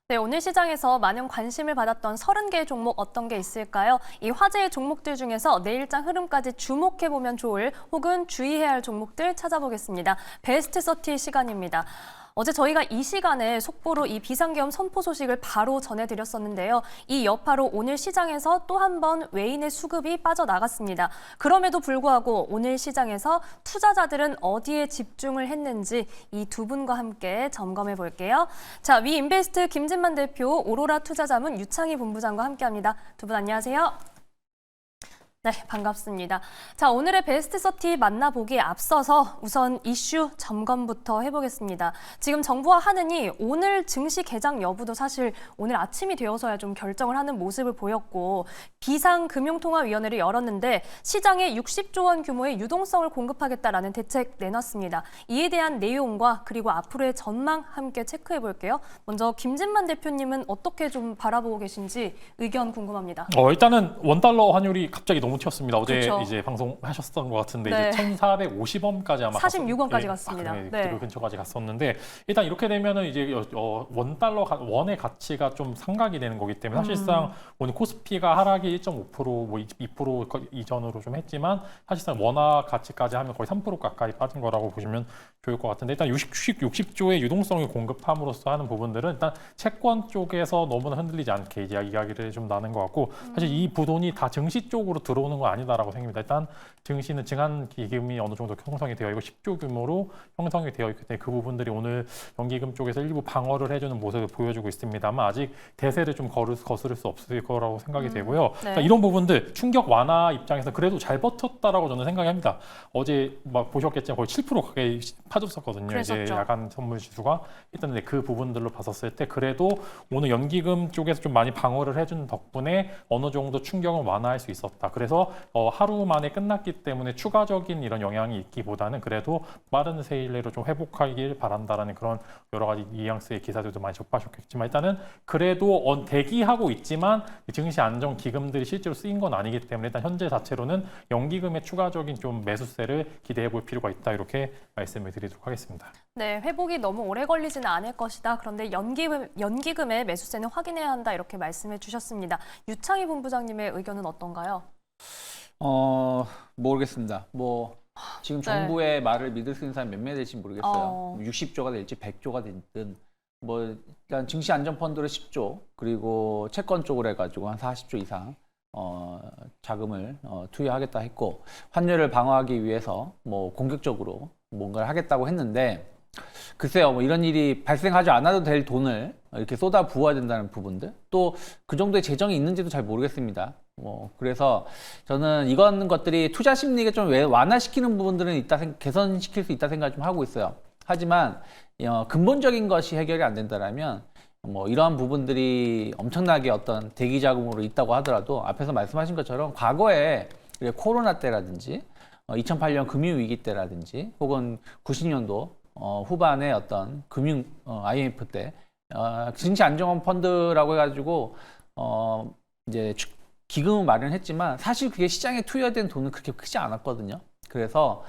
네, 오늘 시장에서 많은 관심을 받았던 30개의 종목 어떤 게 있을까요? 이 화제의 종목들 중에서 내일장 흐름까지 주목해보면 좋을 혹은 주의해야 할 종목들 찾아보겠습니다. 베스트 30 시간입니다. 어제 저희가 이 시간에 속보로 이 비상계엄 선포 소식을 바로 전해드렸었는데요. 이 여파로 오늘 시장에서 또 한 번 외인의 수급이 빠져나갔습니다. 그럼에도 불구하고 오늘 시장에서 투자자들은 어디에 집중을 했는지 이 두 분과 함께 점검해 볼게요. 자, 위인베스트 김진만 대표, 오로라 투자자문 유창희 본부장과 함께합니다. 두 분 안녕하세요. 네, 반갑습니다. 자, 오늘의 베스트 30 만나보기에 앞서서 우선 이슈 점검부터 해보겠습니다. 지금 정부와 한은이 오늘 증시 개장 여부도 사실 오늘 아침이 되어서야 좀 결정을 하는 모습을 보였고 비상금융통화위원회를 열었는데 시장에 60조 원 규모의 유동성을 공급하겠다라는 대책 내놨습니다. 이에 대한 내용과 그리고 앞으로의 전망 함께 체크해 볼게요. 먼저 김진만 대표님은 어떻게 좀 바라보고 계신지 의견 궁금합니다. 일단은 원달러 환율이 갑자기 너무 튀었습니다. 어제 그렇죠. 이제 방송하셨던 것 같은데 네. 이제 1,450원까지 아마 46원까지 갔습니다. 네. 그 근처까지 갔었는데 일단 이렇게 되면은 이제 원의 가치가 좀 상각이 되는 거기 때문에 사실상 오늘 코스피가 하락이 1.5% 뭐 2% 이전으로 좀 했지만 사실상 원화 가치까지 하면 거의 3% 가까이 빠진 거라고 보시면 좋을 것 같은데 일단 60조의 유동성을 공급함으로써 하는 부분들은 일단 채권 쪽에서 너무나 흔들리지 않게 이제 이야기를 좀 나는 것 같고 사실 이 부분이 다 증시 쪽으로 들어오는 건 아니다라고 생각합니다. 일단 증시는 증한 기금이 어느 정도 형성이 되어 있고 10조 규모로 형성이 되어 있기 때문에 그 부분들이 오늘 연기금 쪽에서 일부 방어를 해주는 모습을 보여주고 있습니다만 아직 대세를 좀 거스를 수 없을 거라고 생각이 되고요. 네. 그러니까 이런 부분들 충격 완화 입장에서 그래도 잘 버텼다라고 저는 생각이 합니다. 어제 막 보셨겠지만 거의 7% 가까이 빠졌었거든요. 그랬었죠. 이제 야간 선물 지수가 일단 그 부분들로 봤었을 때 그래도 오늘 연기금 쪽에서 좀 많이 방어를 해준 덕분에 어느 정도 충격을 완화할 수 있었다. 그래서 하루 만에 끝났기 때문에 추가적인 이런 영향이 있기보다는 그래도 빠른 세일 내로 좀 회복하길 바란다라는 그런 여러 가지 뉘앙스의 기사들도 많이 접하셨겠지만 일단은 그래도 대기하고 있지만 증시 안정 기금들이 실제로 쓰인 건 아니기 때문에 일단 현재 자체로는 연기금의 추가적인 좀 매수세를 기대해 볼 필요가 있다 이렇게 말씀을 드리도록 하겠습니다. 네, 회복이 너무 오래 걸리지는 않을 것이다. 그런데 연기금의 매수세는 확인해야 한다. 이렇게 말씀해 주셨습니다. 유창희 본부장님의 의견은 어떤가요? 모르겠습니다. 뭐 지금 네. 정부의 말을 믿을 수 있는 사람이 몇 명 될지 모르겠어요. 60조가 될지 100조가 됐든 뭐 일단 증시 안전 펀드로 10조 그리고 채권 쪽으로 해가지고 한 40조 이상 자금을 투여하겠다 했고 환율을 방어하기 위해서 뭐 공격적으로 뭔가를 하겠다고 했는데 글쎄요, 뭐 이런 일이 발생하지 않아도 될 돈을 이렇게 쏟아 부어야 된다는 부분들 또 그 정도의 재정이 있는지도 잘 모르겠습니다. 그래서 저는 이런 것들이 투자 심리를 좀 완화시키는 부분들은 개선시킬 수 있다 생각 좀 하고 있어요. 하지만 근본적인 것이 해결이 안 된다라면 뭐 이러한 부분들이 엄청나게 어떤 대기 자금으로 있다고 하더라도 앞에서 말씀하신 것처럼 과거에 코로나 때라든지 2008년 금융위기 때라든지 혹은 90년도 후반에 어떤 IMF 때 증시 안정화 펀드라고 해가지고 이제 기금을 마련했지만 사실 그게 시장에 투여된 돈은 그렇게 크지 않았거든요. 그래서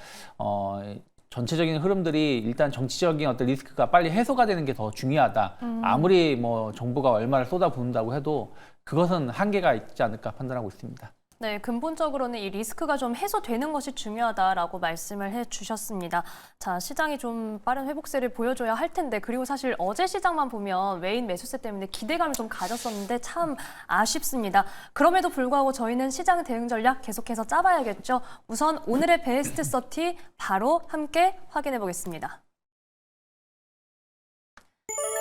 전체적인 흐름들이 일단 정치적인 어떤 리스크가 빨리 해소가 되는 게 더 중요하다. 아무리 뭐 정부가 얼마를 쏟아부은다고 해도 그것은 한계가 있지 않을까 판단하고 있습니다. 네, 근본적으로는 이 리스크가 좀 해소되는 것이 중요하다라고 말씀을 해주셨습니다. 자, 시장이 좀 빠른 회복세를 보여줘야 할 텐데 그리고 사실 어제 시장만 보면 외인 매수세 때문에 기대감을 좀 가졌었는데 참 아쉽습니다. 그럼에도 불구하고 저희는 시장 대응 전략 계속해서 짜봐야겠죠. 우선 오늘의 베스트 30 바로 함께 확인해 보겠습니다.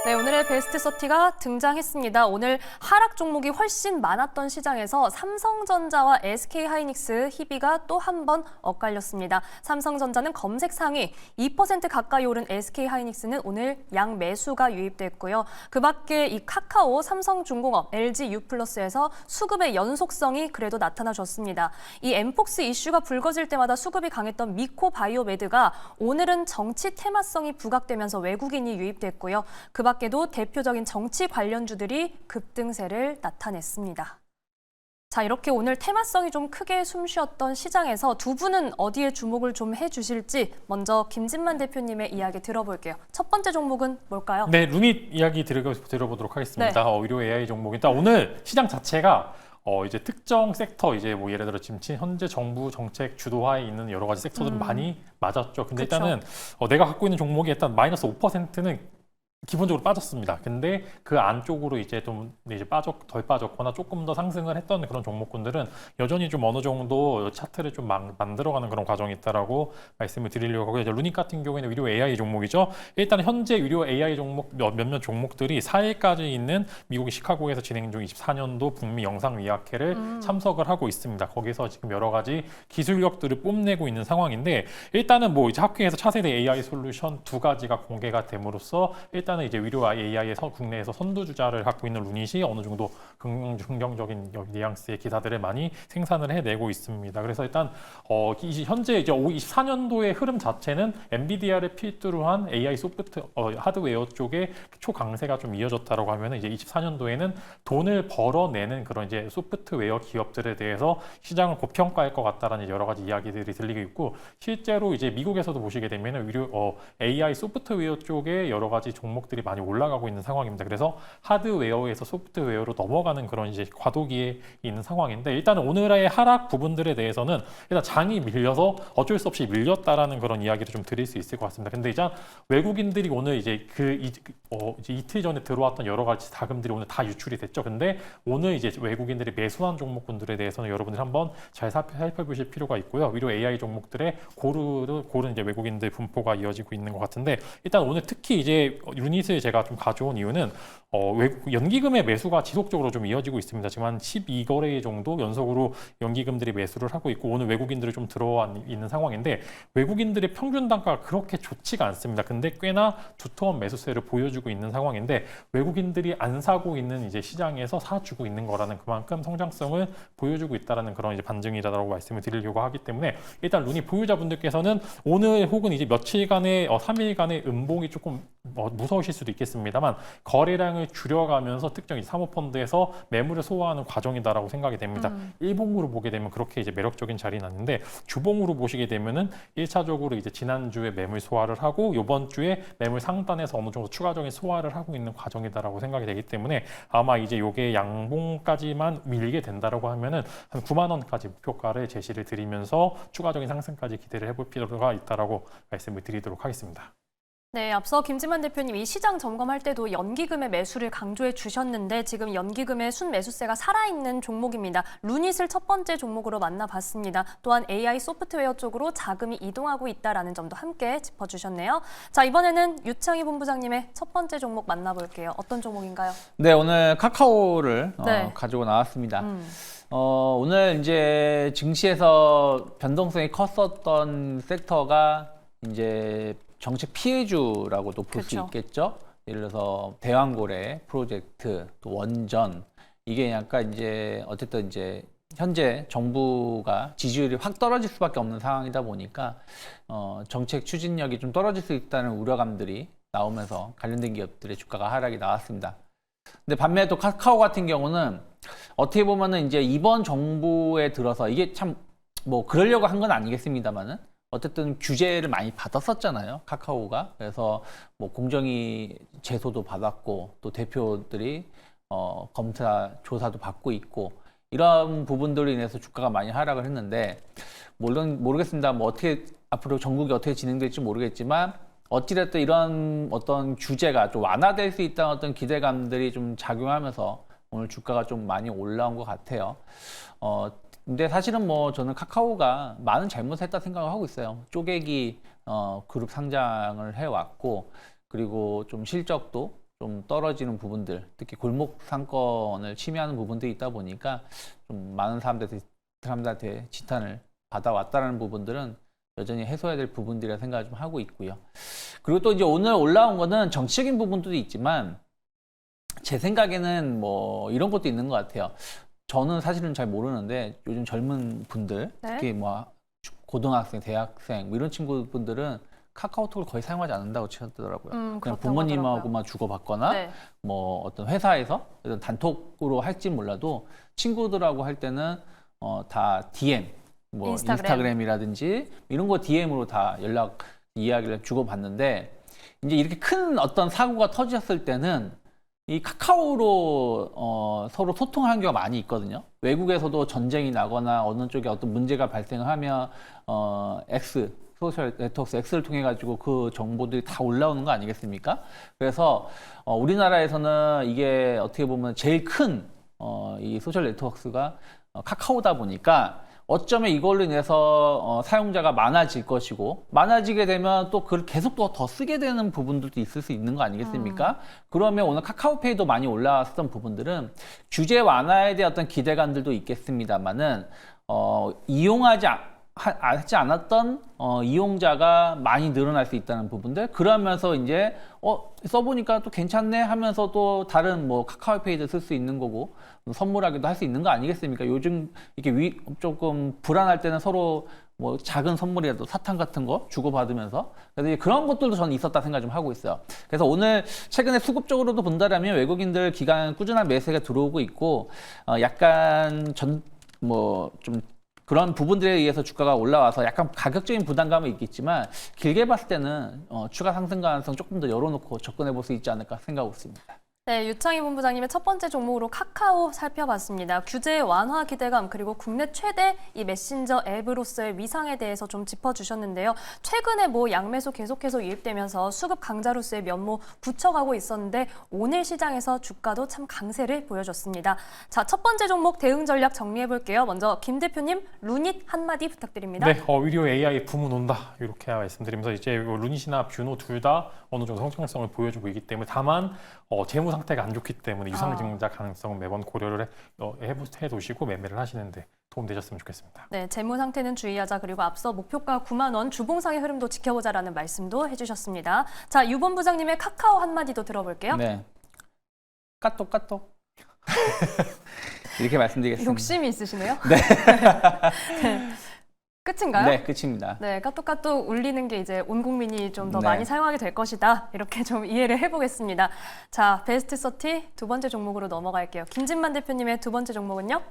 네, 오늘의 베스트 30가 등장했습니다. 오늘 하락 종목이 훨씬 많았던 시장에서 삼성전자와 SK하이닉스, 희비가 또 한 번 엇갈렸습니다. 삼성전자는 검색 상위, 2% 가까이 오른 SK하이닉스는 오늘 양매수가 유입됐고요. 그 밖에 이 카카오, 삼성중공업, LG유플러스에서 수급의 연속성이 그래도 나타나줬습니다. 이 엠폭스 이슈가 불거질 때마다 수급이 강했던 미코바이오메드가 오늘은 정치 테마성이 부각되면서 외국인이 유입됐고요. 그 밖에도 대표적인 정치 관련주들이 급등세를 나타냈습니다. 자, 이렇게 오늘 테마성이 좀 크게 숨쉬었던 시장에서 두 분은 어디에 주목을 좀 해주실지 먼저 김진만 대표님의 이야기 들어볼게요. 첫 번째 종목은 뭘까요? 네, 루닛 이야기 들어보도록 하겠습니다. 네. 의료 AI 종목. 일단 오늘 시장 자체가 이제 특정 섹터 이제 뭐 예를 들어 지금 현재 정부 정책 주도하에 있는 여러 가지 sektor들은 많이 맞았죠. 근데 그쵸. 일단은 내가 갖고 있는 종목이 일단 마이너스 5%는 기본적으로 빠졌습니다. 근데 그 안쪽으로 이제 좀 이제 덜 빠졌거나 조금 더 상승을 했던 그런 종목군들은 여전히 좀 어느 정도 차트를 좀 만들어가는 그런 과정이 있다라고 말씀을 드리려고 하고요. 이제 루닛 같은 경우에는 의료 AI 종목이죠. 일단 현재 의료 AI 종목 몇몇 종목들이 4일까지 있는 미국의 시카고에서 진행 중 24년도 북미 영상의학회를 참석을 하고 있습니다. 거기서 지금 여러 가지 기술력들을 뽐내고 있는 상황인데 일단은 뭐 이제 학회에서 차세대 AI 솔루션 2가지가 공개가 됨으로써 일단은 이제 의료 AI에서 국내에서 선두주자를 갖고 있는 루닛이 어느 정도 긍정적인 뉘앙스의 기사들을 많이 생산을 해내고 있습니다. 그래서 일단 현재 이제 24년도의 흐름 자체는 엔비디아를 필두로 한 AI 소프트 하드웨어 쪽에 초강세가 좀 이어졌다라고 하면 이제 24년도에는 돈을 벌어내는 그런 이제 소프트웨어 기업들에 대해서 시장을 고평가할 것 같다라는 여러 가지 이야기들이 들리고 있고 실제로 이제 미국에서도 보시게 되면 AI 소프트웨어 쪽에 여러 가지 종목들이 많이 올라가고 있는 상황입니다. 그래서 하드웨어에서 소프트웨어로 넘어가는 그런 이제 과도기에 있는 상황인데 일단은 오늘의 하락 부분들에 대해서는 일단 장이 밀려서 어쩔 수 없이 밀렸다라는 그런 이야기를 좀 드릴 수 있을 것 같습니다. 근데 이제 외국인들이 오늘 이제 이제 이틀 전에 들어왔던 여러 가지 자금들이 오늘 다 유출이 됐죠. 근데 오늘 이제 외국인들이 매수한 종목군들에 대해서는 여러분들이 한번 잘 살펴보실 필요가 있고요. 의료 AI 종목들의 고른 이제 외국인들 분포가 이어지고 있는 것 같은데 일단 오늘 특히 이제 유닛을 제가 좀 가져온 이유는 연기금의 매수가 지속적으로 좀 이어지고 있습니다. 지금 한 12거래 정도 연속으로 연기금들이 매수를 하고 있고 오늘 외국인들이 좀 들어와 있는 상황인데 외국인들의 평균 단가가 그렇게 좋지가 않습니다. 근데 꽤나 두터운 매수세를 보여주고 있는 상황인데 외국인들이 안 사고 있는 이제 시장에서 사주고 있는 거라는 그만큼 성장성을 보여주고 있다라는 그런 이제 반증이라고 말씀을 드리려고 하기 때문에 일단 루닛 보유자분들께서는 오늘 혹은 이제 며칠간의 3일간의 음봉이 조금 무서우실 수도 있겠습니다만 거래량을 줄여가면서 특정 사모펀드에서 매물을 소화하는 과정이다라고 생각이 됩니다. 일봉으로 보게 되면 그렇게 이제 매력적인 자리는 아닌데 주봉으로 보시게 되면은 1차적으로 이제 지난주에 매물 소화를 하고 이번 주에 매물 상단에서 어느 정도 추가적인 소화를 하고 있는 과정이다라고 생각이 되기 때문에 아마 이제 요게 양봉까지만 밀게 된다라고 하면은 한 9만 원까지 목표가를 제시를 드리면서 추가적인 상승까지 기대를 해볼 필요가 있다라고 말씀을 드리도록 하겠습니다. 네, 앞서 김진만 대표님 이 시장 점검할 때도 연기금의 매수를 강조해 주셨는데 지금 연기금의 순매수세가 살아있는 종목입니다. 루닛을 첫 번째 종목으로 만나봤습니다. 또한 AI 소프트웨어 쪽으로 자금이 이동하고 있다는 점도 함께 짚어주셨네요. 자, 이번에는 유창희 본부장님의 첫 번째 종목 만나볼게요. 어떤 종목인가요? 네, 오늘 카카오를 네. 가지고 나왔습니다. 오늘 이제 증시에서 변동성이 컸었던 섹터가 이제 정책 피해주라고도 볼 수 그렇죠. 있겠죠. 예를 들어서 대왕고래 프로젝트, 또 원전 이게 약간 이제 어쨌든 이제 현재 정부가 지지율이 확 떨어질 수밖에 없는 상황이다 보니까 정책 추진력이 좀 떨어질 수 있다는 우려감들이 나오면서 관련된 기업들의 주가가 하락이 나왔습니다. 근데 반면에 또 카카오 같은 경우는 어떻게 보면은 이제 이번 정부에 들어서 이게 참 뭐 그러려고 한 건 아니겠습니다만은 어쨌든 규제를 많이 받았었잖아요, 카카오가. 그래서 뭐 공정위 제소도 받았고 또 대표들이 검사 조사도 받고 있고 이런 부분들로 인해서 주가가 많이 하락을 했는데 물론 모르겠습니다. 뭐 어떻게 앞으로 전국이 어떻게 진행될지 모르겠지만 어찌됐든 이런 어떤 규제가 좀 완화될 수 있다는 어떤 기대감들이 좀 작용하면서 오늘 주가가 좀 많이 올라온 것 같아요. 근데 사실은 뭐 저는 카카오가 많은 잘못을 했다 생각을 하고 있어요. 쪼개기 그룹 상장을 해왔고 그리고 좀 실적도 좀 떨어지는 부분들, 특히 골목 상권을 침해하는 부분들이 있다 보니까 좀 많은 사람들한테 지탄을 받아왔다는 부분들은 여전히 해소해야 될 부분들이라 생각을 좀 하고 있고요. 그리고 또 이제 오늘 올라온 거는 정치적인 부분도 있지만 제 생각에는 뭐 이런 것도 있는 것 같아요. 저는 사실은 잘 모르는데 요즘 젊은 분들, 네. 특히 뭐 고등학생, 대학생 뭐 이런 친구분들은 카카오톡을 거의 사용하지 않는다고 치더라고요. 그냥 그렇다고 부모님하고만 주고받거나 네. 뭐 어떤 회사에서 어떤 단톡으로 할지 몰라도 친구들하고 할 때는 다 DM, 뭐 인스타그램이라든지 이런 거 DM으로 다 연락 이야기를 주고받는데 이제 이렇게 큰 어떤 사고가 터졌을 때는 이 카카오로 서로 소통하는 경우가 많이 있거든요. 외국에서도 전쟁이 나거나 어느 쪽에 어떤 문제가 발생을 하면 X 소셜 네트워크 X를 통해 가지고 그 정보들이 다 올라오는 거 아니겠습니까? 그래서 우리나라에서는 이게 어떻게 보면 제일 큰 이 소셜 네트워크가 카카오다 보니까 어쩌면 이걸로 인해서 사용자가 많아질 것이고 많아지게 되면 또 그걸 계속 또 더 쓰게 되는 부분들도 있을 수 있는 거 아니겠습니까? 그러면 오늘 카카오페이도 많이 올라왔던 부분들은 규제 완화에 대한 어떤 기대감들도 있겠습니다만은 하지 않았던 이용자가 많이 늘어날 수 있다는 부분들 그러면서 이제 써보니까 또 괜찮네 하면서 또 다른 뭐 카카오페이도 쓸 수 있는 거고 선물하기도 할 수 있는 거 아니겠습니까? 요즘 이렇게 조금 불안할 때는 서로 뭐 작은 선물이라도 사탕 같은 거 주고받으면서 그래서 이제 그런 것들도 저는 있었다 생각 좀 하고 있어요. 그래서 오늘 최근에 수급적으로도 본다라면 외국인들 기간 꾸준한 매수가 들어오고 있고 약간 좀 그런 부분들에 의해서 주가가 올라와서 약간 가격적인 부담감은 있겠지만 길게 봤을 때는 추가 상승 가능성 조금 더 열어놓고 접근해 볼 수 있지 않을까 생각하고 있습니다. 네, 유창희 본부장님의 첫 번째 종목으로 카카오 살펴봤습니다. 규제 완화 기대감 그리고 국내 최대 이 메신저 앱으로서의 위상에 대해서 좀 짚어주셨는데요. 최근에 뭐 양매수 계속해서 유입되면서 수급 강자로서의 면모 붙여가고 있었는데 오늘 시장에서 주가도 참 강세를 보여줬습니다. 자, 첫 번째 종목 대응 전략 정리해 볼게요. 먼저 김 대표님 루닛 한마디 부탁드립니다. 네, 의료 AI 부문 온다 이렇게 말씀드리면서 이제 루닛이나 뷰노 둘 다 어느 정도 성장성을 보여주고 있기 때문에 다만 재무 상태가 안 좋기 때문에 유상증자 가능성은 매번 고려를 해 두시고 매매를 하시는데 도움 되셨으면 좋겠습니다. 네, 재무 상태는 주의하자 그리고 앞서 목표가 9만 원 주봉상의 흐름도 지켜보자라는 말씀도 해주셨습니다. 자, 유 본부장님의 카카오 한마디도 들어볼게요. 네, 까똑 이렇게 말씀드리겠습니다. 욕심이 있으시네요. 네. 네. 끝인가요? 네, 끝입니다. 네, 까똑까똑 울리는 게 이제 온 국민이 좀 더 네. 많이 사용하게 될 것이다. 이렇게 좀 이해를 해보겠습니다. 자, 베스트 30 두 번째 종목으로 넘어갈게요. 김진만 대표님의 두 번째 종목은요?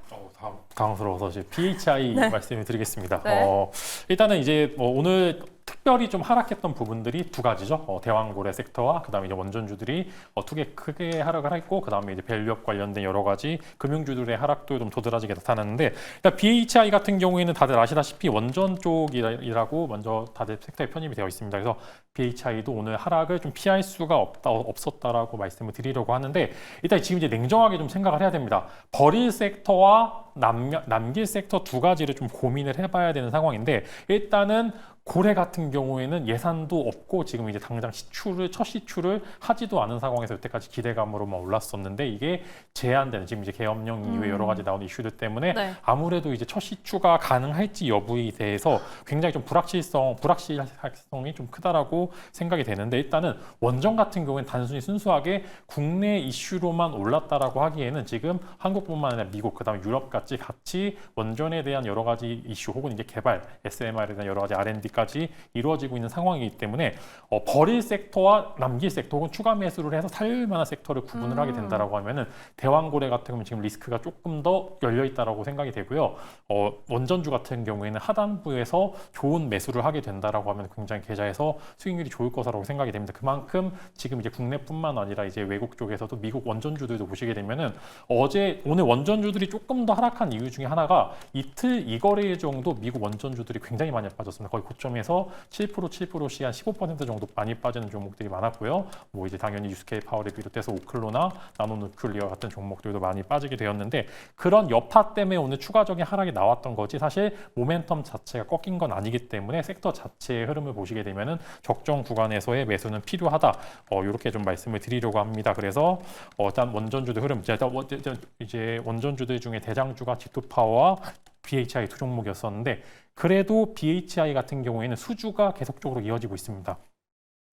당황스러워서 이제 PHI 네. 말씀을 드리겠습니다. 네. 일단은 이제 오늘 특별히 좀 하락했던 부분들이 두 가지죠. 대왕고래 섹터와 그다음에 이제 원전주들이 크게 하락을 했고 그다음에 이제 밸류업 관련된 여러 가지 금융주들의 하락도 좀 도드라지게 나타났는데 일단 BHI 같은 경우에는 다들 아시다시피 원전 쪽이라고 먼저 다들 섹터에 편입이 되어 있습니다. 그래서 BHI도 오늘 하락을 좀 피할 수가 없었다라고 말씀을 드리려고 하는데 일단 지금 이제 냉정하게 좀 생각을 해야 됩니다. 버릴 sek터와 남길 섹터 두 가지를 좀 고민을 해봐야 되는 상황인데 일단은 고래 같은 경우에는 예산도 없고 지금 이제 당장 첫 시추를 하지도 않은 상황에서 여태까지 기대감으로만 올랐었는데 이게 제한되는 지금 이제 계엄령 이후에 여러 가지 나오는 이슈들 때문에 네. 아무래도 이제 첫 시추가 가능할지 여부에 대해서 굉장히 좀 불확실성이 좀 크다라고 생각이 되는데 일단은 원전 같은 경우에는 단순히 순수하게 국내 이슈로만 올랐다라고 하기에는 지금 한국뿐만 아니라 미국 그다음에 유럽 같이 원전에 대한 여러 가지 이슈 혹은 이제 개발 SMR에 대한 여러 가지 R&D 까지 이루어지고 있는 상황이기 때문에 버릴 섹터와 남길 섹터 혹은 추가 매수를 해서 살릴 만한 섹터를 구분을 하게 된다라고 하면은 대왕고래 같은 경우는 지금 리스크가 조금 더 열려 있다라고 생각이 되고요. 원전주 같은 경우에는 하단부에서 좋은 매수를 하게 된다라고 하면 굉장히 계좌에서 수익률이 좋을 것이라고 생각이 됩니다. 그만큼 지금 이제 국내뿐만 아니라 이제 외국 쪽에서도 미국 원전주들도 보시게 되면은 오늘 원전주들이 조금 더 하락한 이유 중에 하나가 이틀 2거래일 정도 미국 원전주들이 굉장히 많이 빠졌습니다. 거의 고점에서 7%씩 한 15% 정도 많이 빠지는 종목들이 많았고요. 뭐 이제 당연히 유스케이 파워를 비롯해서 오클로나 나노누클리어 같은 종목들도 많이 빠지게 되었는데 그런 여파 때문에 오늘 추가적인 하락이 나왔던 거지 사실 모멘텀 자체가 꺾인 건 아니기 때문에 섹터 자체의 흐름을 보시게 되면은 적정 구간에서의 매수는 필요하다. 이렇게 좀 말씀을 드리려고 합니다. 그래서 일단 원전주들 흐름 이제 원전주들 중에 대장주가 G2파워와 BHI 두 종목이었었는데 그래도 BHI 같은 경우에는 수주가 계속적으로 이어지고 있습니다.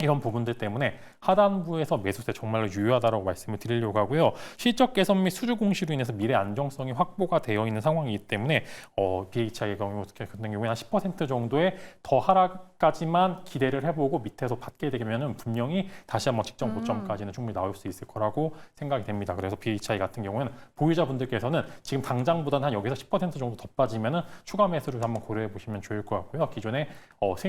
이런 부분들 때문에 하단부에서 매수세 정말로 유효하다고 말씀을 드리려고 하고요. 실적 개선 및 수주 공시로 인해서 미래 안정성이 확보가 되어 있는 상황이기 때문에 BHI 같은 경우에 한 10% 정도의 더 하락까지만 기대를 해보고 밑에서 받게 되면은 분명히 다시 한번 직전 고점까지는 충분히 나올 수 있을 거라고 생각이 됩니다. 그래서 BHI 같은 경우에는 보유자분들께서는 지금 당장보다는 한 여기서 10% 정도 더 빠지면은 추가 매수를 한번 고려해 보시면 좋을 것 같고요. 기존에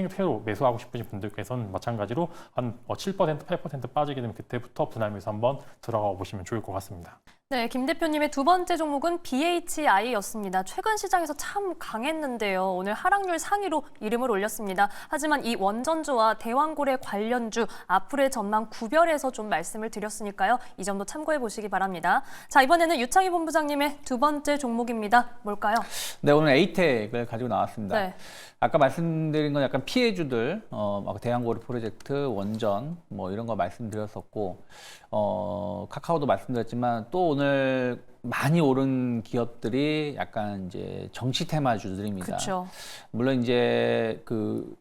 새로 매수하고 싶으신 분들께서는 마찬가지로 한 7%, 8% 빠지게 되면 그때부터 분할 매수 한번 들어가 보시면 좋을 것 같습니다. 네, 김 대표님의 두 번째 종목은 BHI였습니다. 최근 시장에서 참 강했는데요. 오늘 하락률 상위로 이름을 올렸습니다. 하지만 이 원전주와 대왕고래 관련주 앞으로의 전망 구별해서 좀 말씀을 드렸으니까요. 이 점도 참고해 보시기 바랍니다. 자, 이번에는 유창희 본부장님의 두 번째 종목입니다. 뭘까요? 네, 오늘 에이텍을 가지고 나왔습니다. 네. 아까 말씀드린 건 약간 피해주들, 막 대왕고래 프로젝트, 원전, 뭐 이런 거 말씀드렸었고, 카카오도 말씀드렸지만 또 오늘 많이 오른 기업들이 약간 이제 정치 테마주들입니다. 그렇죠. 물론 이제 그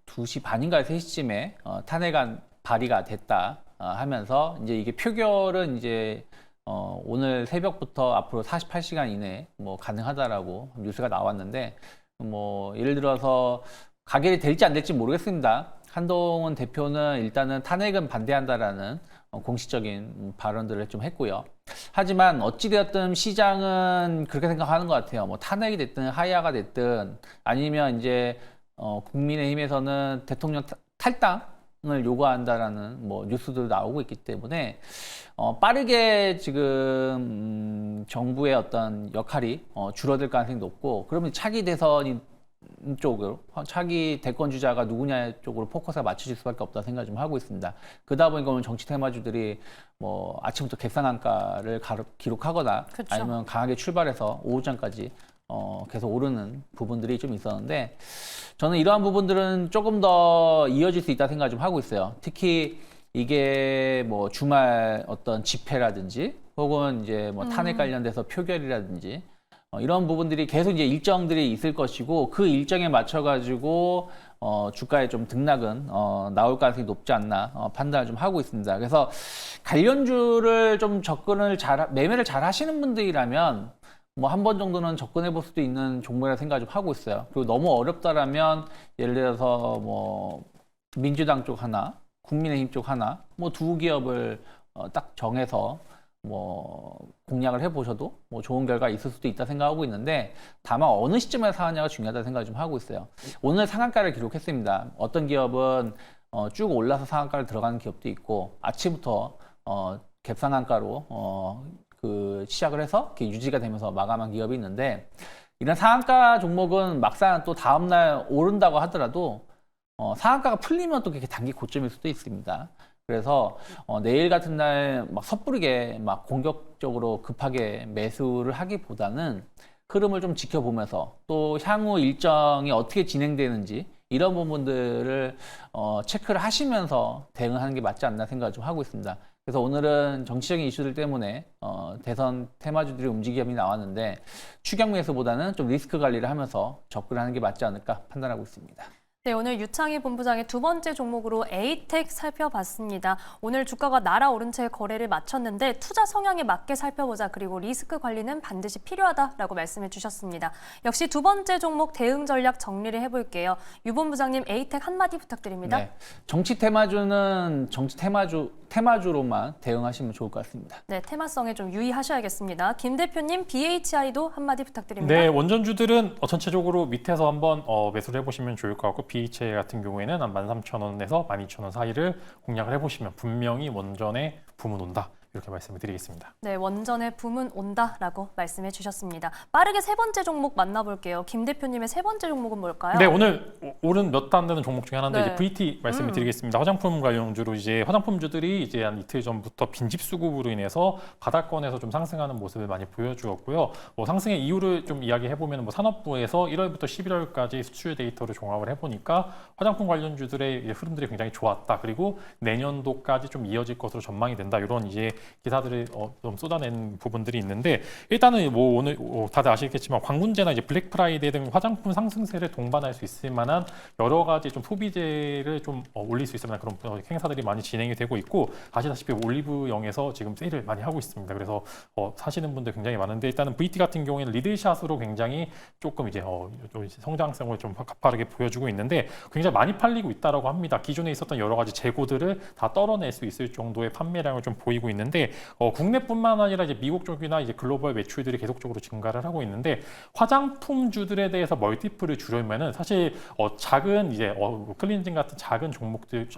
2시 반인가 3시쯤에 탄핵안 발의가 됐다 하면서 이제 이게 표결은 이제 오늘 새벽부터 앞으로 48시간 이내에 뭐 가능하다라고 뉴스가 나왔는데 뭐 예를 들어서 가결이 될지 안 될지 모르겠습니다. 한동훈 대표는 일단은 탄핵은 반대한다라는 공식적인 발언들을 좀 했고요. 하지만 어찌되었든 시장은 그렇게 생각하는 것 같아요. 뭐 탄핵이 됐든 하야가 됐든 아니면 이제 국민의힘에서는 대통령 탈당을 요구한다라는 뭐 뉴스도 나오고 있기 때문에 빠르게 지금 정부의 어떤 역할이 줄어들 가능성이 높고 그러면 차기 대선이 쪽으로 차기 대권 주자가 누구냐 쪽으로 포커스가 맞춰질 수밖에 없다 생각 좀 하고 있습니다. 그러다 보니까 오늘 정치 테마주들이 뭐 아침부터 객상한가를 기록하거나 그쵸. 아니면 강하게 출발해서 오후장까지 계속 오르는 부분들이 좀 있었는데 저는 이러한 부분들은 조금 더 이어질 수 있다 생각 좀 하고 있어요. 특히 이게 뭐 주말 어떤 집회라든지 혹은 이제 뭐 탄핵 관련돼서 표결이라든지 이런 부분들이 계속 이제 일정들이 있을 것이고 그 일정에 맞춰 가지고 주가에 좀 등락은 나올 가능성이 높지 않나 판단을 좀 하고 있습니다. 그래서 관련주를 좀 매매를 잘 하시는 분들이라면 뭐 한 번 정도는 접근해 볼 수도 있는 종목이라 생각 좀 하고 있어요. 그리고 너무 어렵다라면 예를 들어서 뭐 민주당 쪽 하나, 국민의힘 쪽 하나, 뭐 두 기업을 딱 정해서 뭐 공략을 해보셔도 뭐 좋은 결과 있을 수도 있다 생각하고 있는데 다만 어느 시점에 사느냐가 중요하다 생각을 좀 하고 있어요. 오늘 상한가를 기록했습니다. 어떤 기업은 쭉 올라서 상한가를 들어가는 기업도 있고 아침부터 갭상한가로 시작을 해서 유지가 되면서 마감한 기업이 있는데 이런 상한가 종목은 막상 또 다음날 오른다고 하더라도 상한가가 풀리면 또 그렇게 단기 고점일 수도 있습니다. 그래서 내일 같은 날 막 섣부르게 막 공격적으로 급하게 매수를 하기보다는 흐름을 좀 지켜보면서 또 향후 일정이 어떻게 진행되는지 이런 부분들을 체크를 하시면서 대응하는 게 맞지 않나 생각을 좀 하고 있습니다. 그래서 오늘은 정치적인 이슈들 때문에 대선 테마주들이 움직임이 나왔는데 추격 매수보다는 좀 리스크 관리를 하면서 접근하는 게 맞지 않을까 판단하고 있습니다. 네, 오늘 유창희 본부장의 두 번째 종목으로 에이텍 살펴봤습니다. 오늘 주가가 날아오른 채 거래를 마쳤는데 투자 성향에 맞게 살펴보자. 그리고 리스크 관리는 반드시 필요하다라고 말씀해 주셨습니다. 역시 두 번째 종목 대응 전략 정리를 해볼게요. 유 본부장님 에이텍 한마디 부탁드립니다. 네, 정치 테마주는 정치 테마주로만 대응하시면 좋을 것 같습니다. 네, 테마성에 좀 유의하셔야겠습니다. 김 대표님 BHI도 한마디 부탁드립니다. 네, 원전주들은 전체적으로 밑에서 한번 매수를 해보시면 좋을 것 같고 BHI 같은 경우에는 한 13,000원에서 12,000원 사이를 공략을 해보시면 분명히 원전에 붐은 온다. 이렇게 말씀을 드리겠습니다. 네, 원전의 붐은 온다라고 말씀해 주셨습니다. 빠르게 세 번째 종목 만나볼게요. 김 대표님의 세 번째 종목은 뭘까요? 네, 오늘 오른 몇 안 되는 종목 중에 하나인데 네. 이제 VT 말씀을 드리겠습니다. 화장품 관련주로 이제 화장품주들이 이제 한 이틀 전부터 빈집 수급으로 인해서 바닥권에서 좀 상승하는 모습을 많이 보여주었고요. 뭐 상승의 이유를 좀 이야기해 보면 뭐 산업부에서 1월부터 11월까지 수출 데이터를 종합을 해보니까 화장품 관련주들의 흐름들이 굉장히 좋았다. 그리고 내년도까지 좀 이어질 것으로 전망이 된다. 이런 이제 기사들이 좀 쏟아낸 부분들이 있는데 일단은 뭐 오늘 다들 아시겠지만 광군제나 이제 블랙 프라이데이 등 화장품 상승세를 동반할 수 있을 만한 여러 가지 좀 소비재를 좀 올릴 수 있을 만한 그런 행사들이 많이 진행이 되고 있고 아시다시피 올리브영에서 지금 세일을 많이 하고 있습니다. 그래서 사시는 분들 굉장히 많은데 일단은 VT 같은 경우에는 리들샷으로 굉장히 조금 이제 성장성을 좀 가파르게 보여주고 있는데 굉장히 많이 팔리고 있다라고 합니다. 기존에 있었던 여러 가지 재고들을 다 떨어낼 수 있을 정도의 판매량을 좀 보이고 있는데 국내뿐만 아니라 이제 미국 쪽이나 이제 글로벌 매출들이 계속적으로 증가를 하고 있는데 화장품주들에 대해서 멀티플을 주려면은 사실 작은 이제 클렌징 같은 작은 종목들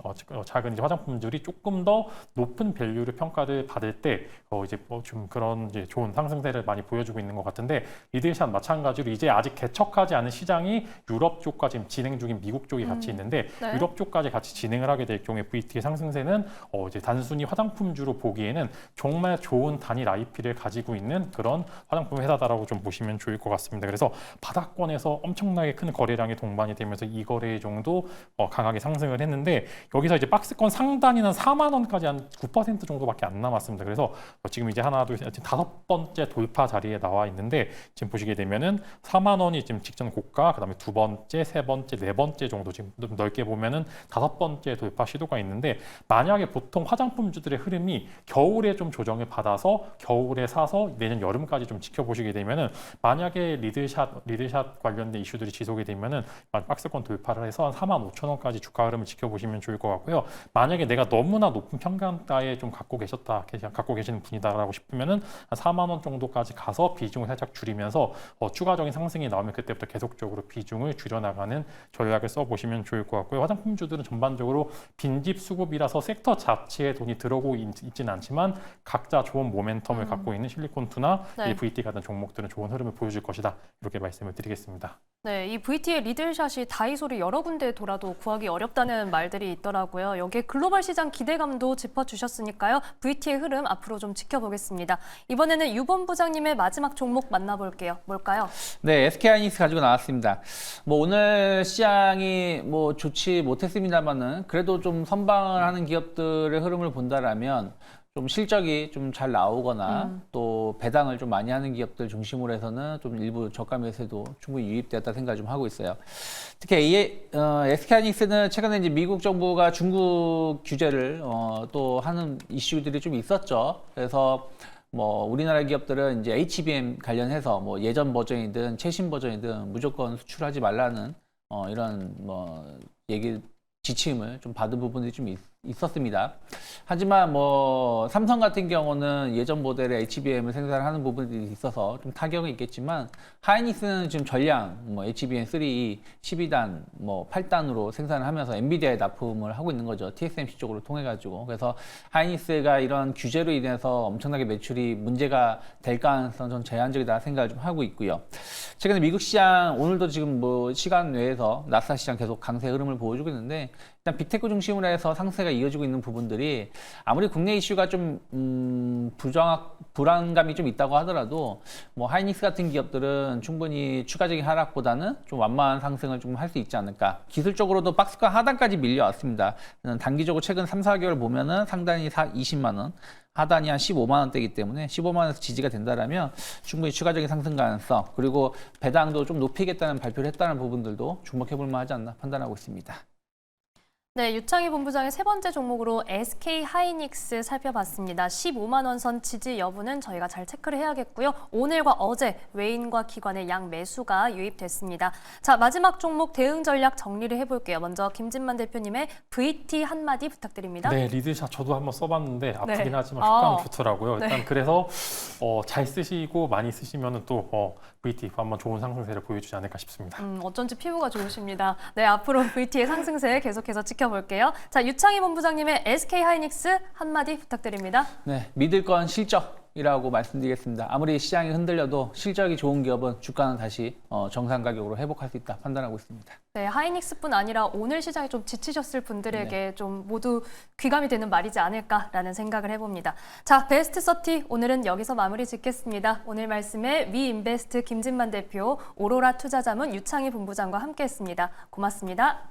작은 이제 화장품들이 조금 더 높은 밸류를 평가를 받을 때 이제 좀 그런 이제 좋은 상승세를 많이 보여주고 있는 것 같은데 리들샷 마찬가지로 이제 아직 개척하지 않은 시장이 유럽 쪽과 지금 진행 중인 미국 쪽이 같이 있는데 네. 유럽 쪽까지 같이 진행을 하게 될 경우에 VT의 상승세는 이제 단순히 화장품주로 보기에는 정말 좋은 단일 IP를 가지고 있는 그런 화장품 회사다라고 좀 보시면 좋을 것 같습니다. 그래서 바닥권에서 엄청나게 큰 거래량이 동반이 되면서 이 거래 정도 강하게 상승을 했는데 여기서 이제 박스권 상단이 한 4만 원까지 한 9% 정도밖에 안 남았습니다. 그래서 지금 이제 하나, 둘, 셋, 다섯 번째 돌파 자리에 나와 있는데 지금 보시게 되면은 4만 원이 지금 직전 고가, 그다음에 두 번째, 세 번째, 네 번째 정도 지금 넓게 보면은 다섯 번째 돌파 시도가 있는데 만약에 보통 화장품주들의 흐름이 겨울에 좀 조정을 받아서 겨울에 사서 내년 여름까지 좀 지켜보시게 되면은 만약에 리들샷 관련된 이슈들이 지속이 되면은 박스권 돌파를 해서 한 4만 5천 원까지 주가 흐름을 지켜보시면 좋을 것 같고요. 만약에 내가 너무나 높은 평간가에 좀 갖고 계시는 분이다라고 싶으면은 한 4만 원 정도까지 가서 비중을 살짝 줄이면서 추가적인 상승이 나오면 그때부터 계속적으로 비중을 줄여나가는 전략을 써보시면 좋을 것 같고요. 화장품주들은 전반적으로 빈집 수급이라서 섹터 자체에 돈이 들어오고 있지는 않지만 각자 좋은 모멘텀을 갖고 있는 실리콘투나 네. VT 같은 종목들은 좋은 흐름을 보여줄 것이다. 이렇게 말씀을 드리겠습니다. 네, 이 VT의 리들샷이 다이소를 여러 군데 돌아도 구하기 어렵다는 말들이 있더라고요. 여기에 글로벌 시장 기대감도 짚어주셨으니까요. VT의 흐름 앞으로 좀 지켜보겠습니다. 이번에는 유본 부장님의 마지막 종목 만나볼게요. 뭘까요? 네, SK하이닉스 가지고 나왔습니다. 뭐 오늘 시장이 뭐 좋지 못했습니다만은 그래도 좀 선방을 하는 기업들의 흐름을 본다라면 좀 실적이 좀 잘 나오거나 또 배당을 좀 많이 하는 기업들 중심으로 해서는 좀 일부 저가 매수도 충분히 유입되었다 생각을 좀 하고 있어요. 특히 SK하이닉스는 최근에 이제 미국 정부가 중국 규제를 또 하는 이슈들이 좀 있었죠. 그래서 뭐 우리나라 기업들은 이제 HBM 관련해서 뭐 예전 버전이든 최신 버전이든 무조건 수출하지 말라는 이런 뭐 지침을 좀 받은 부분들이 좀 있었습니다. 하지만 뭐 삼성 같은 경우는 예전 모델의 HBM을 생산하는 부분들이 있어서 좀 타격은 있겠지만 하이닉스는 지금 전량 뭐 HBM3 12단 뭐 8단으로 생산을 하면서 엔비디아에 납품을 하고 있는 거죠. TSMC 쪽으로 통해 가지고. 그래서 하이닉스가 이런 규제로 인해서 엄청나게 매출이 문제가 될 가능성은 좀 제한적이다 생각을 좀 하고 있고요. 최근에 미국 시장 오늘도 지금 뭐 시간 외에서 나스닥 시장 계속 강세 흐름을 보여주고 있는데 일단 빅테크 중심으로 해서 상세가 이어지고 있는 부분들이 아무리 국내 이슈가 좀 불안감이 좀 있다고 하더라도 뭐 하이닉스 같은 기업들은 충분히 추가적인 하락보다는 좀 완만한 상승을 좀 할 수 있지 않을까. 기술적으로도 박스권 하단까지 밀려왔습니다. 단기적으로 최근 3, 4개월 보면은 상단이 20만 원, 하단이 한 15만 원대이기 때문에 15만 원에서 지지가 된다라면 충분히 추가적인 상승 가능성 그리고 배당도 좀 높이겠다는 발표를 했다는 부분들도 주목해 볼 만하지 않나 판단하고 있습니다. 네, 유창희 본부장의 세 번째 종목으로 SK하이닉스 살펴봤습니다. 15만 원 선 지지 여부는 저희가 잘 체크를 해야겠고요. 오늘과 어제 외인과 기관의 양 매수가 유입됐습니다. 자, 마지막 종목 대응 전략 정리를 해볼게요. 먼저 김진만 대표님의 VT 한마디 부탁드립니다. 네, 리들샷 저도 한번 써봤는데 아프긴 네. 하지만 효과는 좋더라고요. 네. 일단 그래서 잘 쓰시고 많이 쓰시면 또 VT 한번 좋은 상승세를 보여주지 않을까 싶습니다. 어쩐지 피부가 좋으십니다. 네, 앞으로 VT의 상승세 계속해서 지켜볼게요. 자, 유창희 본부장님의 SK하이닉스 한마디 부탁드립니다. 네, 믿을 건 실적이라고 말씀드리겠습니다. 아무리 시장이 흔들려도 실적이 좋은 기업은 주가는 다시 정상 가격으로 회복할 수 있다 판단하고 있습니다. 네, 하이닉스뿐 아니라 오늘 시장이 좀 지치셨을 분들에게 좀 모두 귀감이 되는 말이지 않을까라는 생각을 해봅니다. 자, 베스트 30 오늘은 여기서 마무리 짓겠습니다. 오늘 말씀에 위인베스트 김진만 대표, 오로라 투자자문 유창희 본부장과 함께했습니다. 고맙습니다.